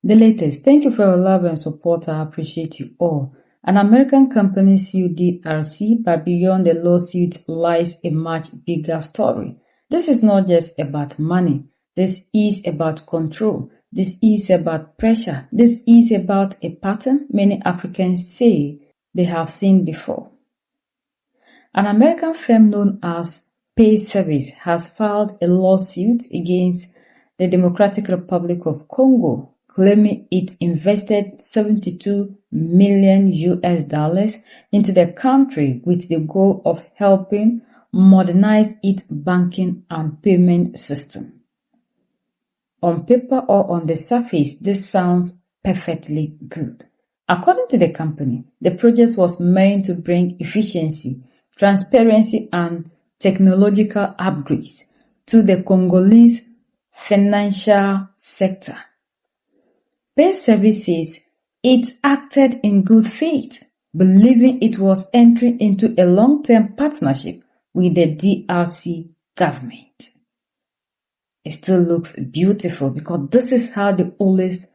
The latest. Thank you for your love and support. I appreciate you all. An American company sued DRC, but beyond the lawsuit lies a much bigger story. This is not just about money. This is about control. This is about pressure. This is about a pattern many Africans say they have seen before. An American firm known as Pay Service has filed a lawsuit against the Democratic Republic of Congo, claiming it invested $72 million into the country with the goal of helping modernize its banking and payment system. On paper or on the surface, this sounds perfectly good. According to the company, the project was meant to bring efficiency, transparency, and technological upgrades to the Congolese financial sector. Pay Services, it acted in good faith, believing it was entering into a long-term partnership with the DRC government. It still looks beautiful because this is how they always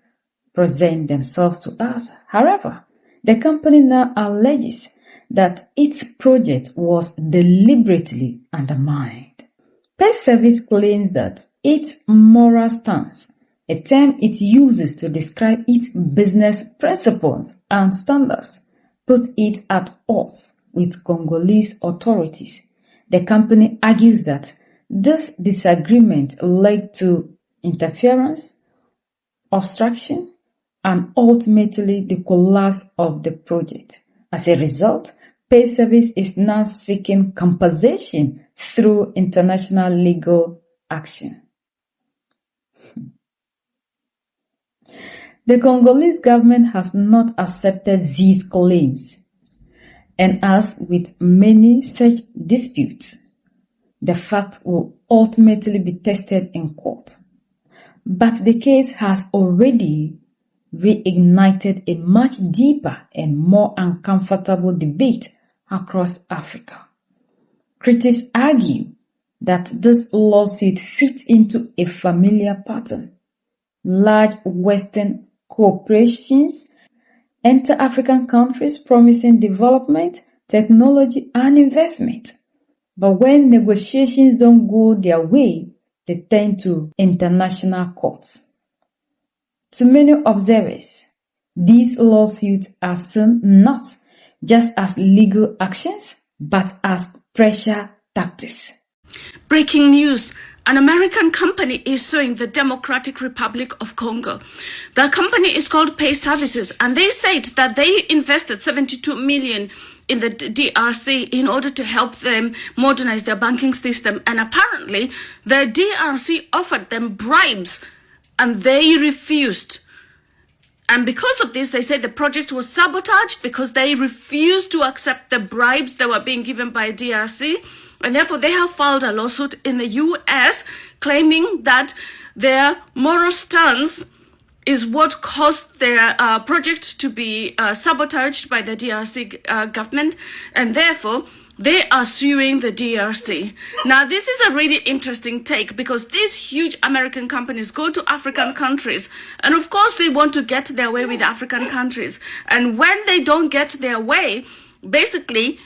present themselves to us. However, the company now alleges that its project was deliberately undermined. Pay Service claims that its moral stance, a term it uses to describe its business principles and standards, put it at odds with Congolese authorities. The company argues that this disagreement led to interference, obstruction, and ultimately the collapse of the project. As a result, Pay Service is now seeking compensation through international legal action. The Congolese government has not accepted these claims, and as with many such disputes, the fact will ultimately be tested in court. But the case has already reignited a much deeper and more uncomfortable debate across Africa. Critics argue that this lawsuit fits into a familiar pattern. Large Western corporations enter African countries promising development, technology, and investment. But when negotiations don't go their way, they turn to international courts. To many observers, these lawsuits are seen not just as legal actions, but as pressure tactics. Breaking news. An American company is suing the Democratic Republic of Congo. The company is called Pay Services, and they said that they invested $72 million in the DRC in order to help them modernize their banking system. And apparently, the DRC offered them bribes, and they refused. And because of this, they said the project was sabotaged because they refused to accept the bribes that were being given by DRC. And therefore, they have filed a lawsuit in the U.S. claiming that their moral stance is what caused their project to be sabotaged by the DRC government. And therefore, they are suing the DRC. Now, this is a really interesting take because these huge American companies go to African countries. And of course, they want to get their way with African countries. And when they don't get their way, basically,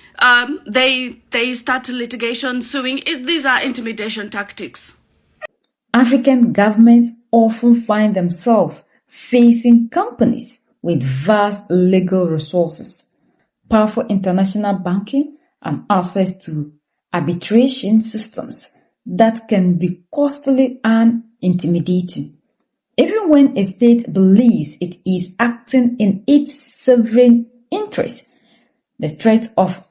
they start litigation, suing. These are intimidation tactics. African governments often find themselves facing companies with vast legal resources, powerful international banking, and access to arbitration systems that can be costly and intimidating. Even when a state believes it is acting in its sovereign interest, the threat of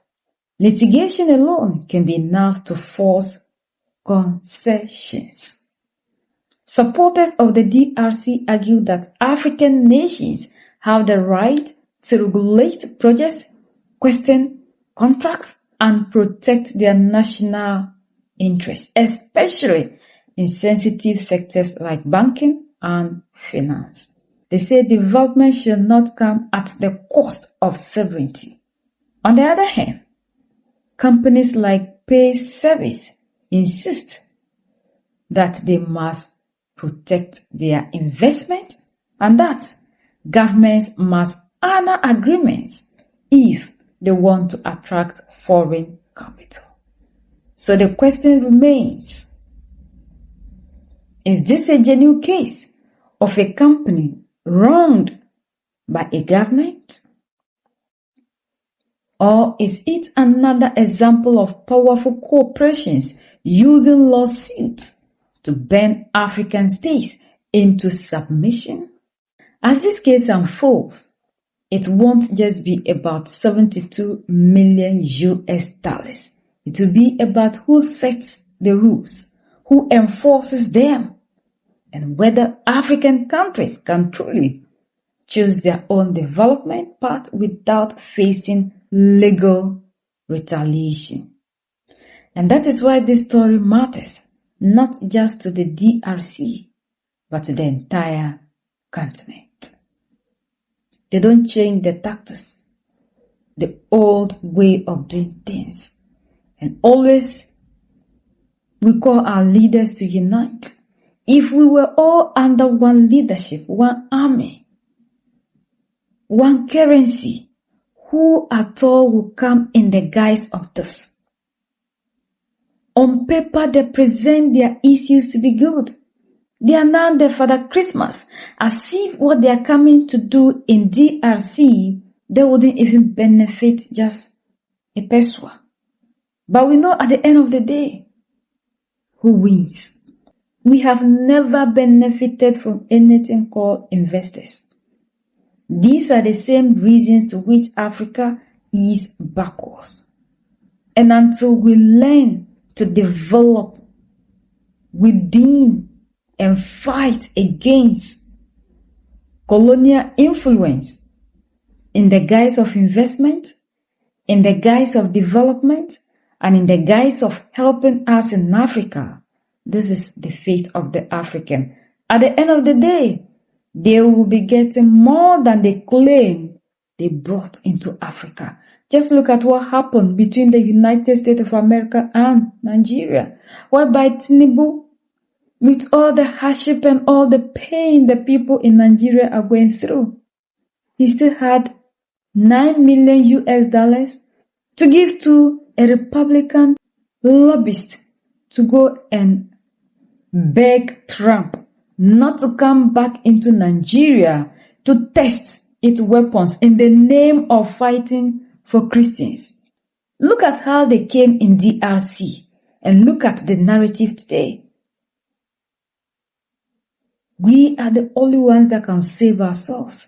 litigation alone can be enough to force concessions. Supporters of the DRC argue that African nations have the right to regulate projects, question contracts, and protect their national interests, especially in sensitive sectors like banking and finance. They say development should not come at the cost of sovereignty. On the other hand, companies like Pay Service insist that they must protect their investment And that governments must honor agreements if they want to attract foreign capital. So the question remains, is this a genuine case of a company wronged by a government? Or is it another example of powerful corporations using lawsuits to bend African states into submission? As this case unfolds, it won't just be about 72 million US dollars. It will be about who sets the rules, who enforces them, and whether African countries can truly choose their own development path without facing legal retaliation. And that is why this story matters, not just to the DRC, but to the entire continent. They don't change the tactics, the old way of doing things. And always we call our leaders to unite. If we were all under one leadership, one army, one currency, who at all will come in the guise of this? On paper, they present their issues to be good. They are now there for the Christmas, as if what they are coming to do in DRC, they wouldn't even benefit just a peso. But we know at the end of the day, who wins? We have never benefited from anything called investors. These are the same reasons to which Africa is backwards. And until we learn to develop within and fight against colonial influence in the guise of investment, in the guise of development, and in the guise of helping us in Africa, this is the fate of the African. At the end of the day, they will be getting more than they claim they brought into Africa. Just look at what happened between the United States of America and Nigeria, whereby Tinubu, with all the hardship and all the pain the people in Nigeria are going through, he still had $9 million US to give to a Republican lobbyist to go and beg Trump not to come back into Nigeria to test its weapons in the name of fighting for Christians. Look at how they came in DRC and look at the narrative today. We are the only ones that can save ourselves.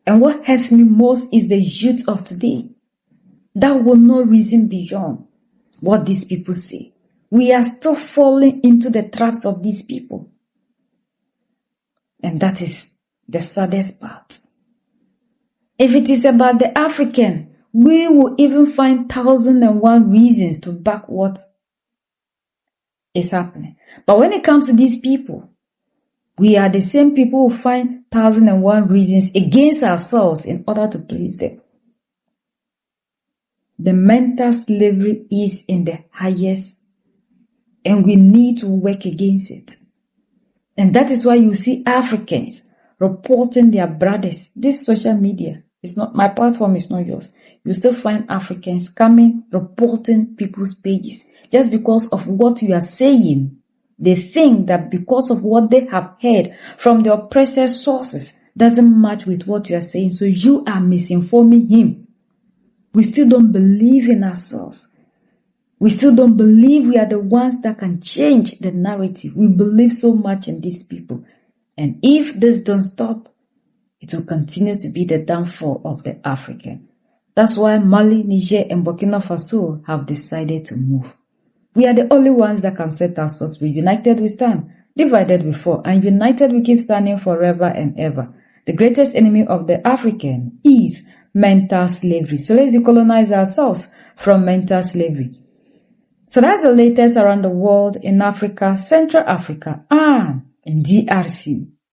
And what hurts me most is the youth of today that will not reason beyond what these people say. We are still falling into the traps of these people. And that is the saddest part. If it is about the African, we will even find 1,001 reasons to back what is happening. But when it comes to these people, we are the same people who find 1,001 reasons against ourselves in order to please them. The mental slavery is in the highest, and we need to work against it. And that is why you see Africans reporting their brothers. This social media is not, my platform is not yours. You still find Africans coming, reporting people's pages. Just because of what you are saying, they think that because of what they have heard from the oppressor sources doesn't match with what you are saying. So you are misinforming him. We still don't believe in ourselves. We still don't believe we are the ones that can change the narrative. We believe so much in these people. And if this don't stop, it will continue to be the downfall of the African. That's why Mali, Niger, and Burkina Faso have decided to move. We are the only ones that can set ourselves free. United we stand, divided we fall, and united we keep standing forever and ever. The greatest enemy of the African is mental slavery. So let's decolonize ourselves from mental slavery. So that's the latest around the world in Africa, Central Africa, and in DRC.